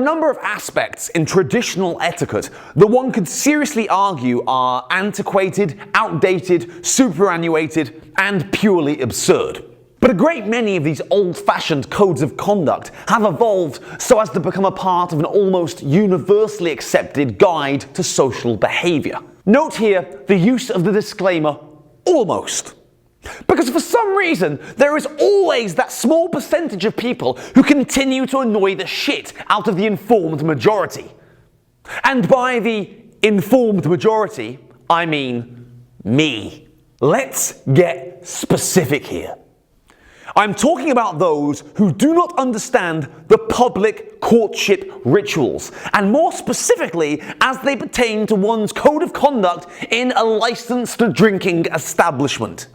number of aspects in traditional etiquette that one could seriously argue are antiquated, outdated, superannuated, and purely absurd. But a great many of these old-fashioned codes of conduct have evolved so as to become a part of an almost universally accepted guide to social behaviour. Note here the use of the disclaimer, almost. Because for some reason, there is always that small percentage of people who continue to annoy the shit out of the informed majority. And by the informed majority, I mean me. Let's get specific here. I'm talking about those who do not understand the public courtship rituals, and more specifically as they pertain to one's code of conduct in a licensed drinking establishment.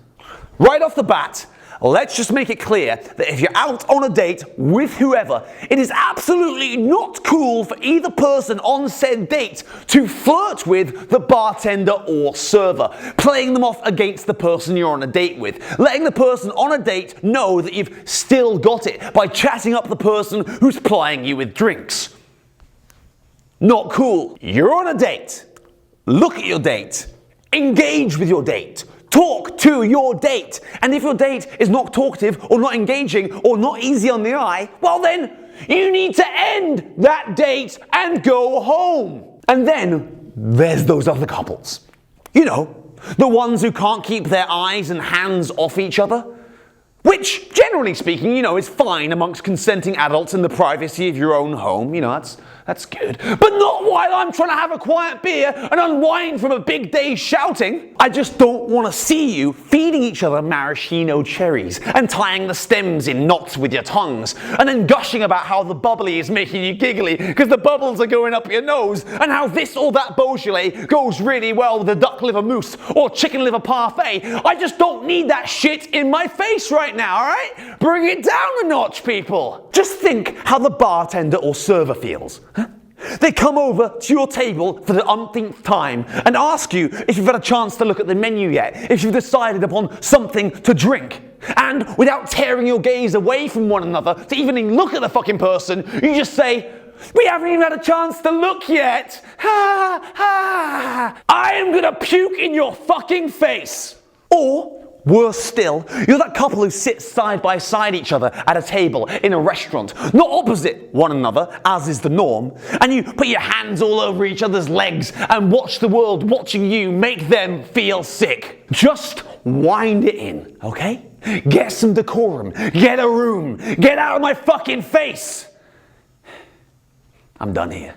Right off the bat, let's just make it clear that if you're out on a date with whoever, it is absolutely not cool for either person on said date to flirt with the bartender or server, playing them off against the person you're on a date with, letting the person on a date know that you've still got it by chatting up the person who's plying you with drinks. Not cool. You're on a date. Look at your date. Engage with your date. Talk to your date. And if your date is not talkative or not engaging or not easy on the eye, well then, you need to end that date and go home. And then there's those other couples. You know, the ones who can't keep their eyes and hands off each other. Which, generally speaking, is fine amongst consenting adults in the privacy of your own home. That's good. But not while I'm trying to have a quiet beer and unwind from a big day shouting. I just don't want to see you feeding each other maraschino cherries and tying the stems in knots with your tongues and then gushing about how the bubbly is making you giggly because the bubbles are going up your nose and how this or that Beaujolais goes really well with a duck liver mousse or chicken liver parfait. I just don't need that shit in my face right now, alright? Bring it down a notch, people. Just think how the bartender or server feels. They come over to your table for the umpteenth time and ask you if you've had a chance to look at the menu yet, if you've decided upon something to drink. And without tearing your gaze away from one another to even look at the fucking person, you just say, "We haven't even had a chance to look yet. Ha ha. I am gonna puke in your fucking face." Or, worse still, you're that couple who sits side by side each other at a table in a restaurant, not opposite one another, as is the norm, and you put your hands all over each other's legs and watch the world watching you make them feel sick. Just wind it in, okay? Get some decorum, get a room, get out of my fucking face. I'm done here.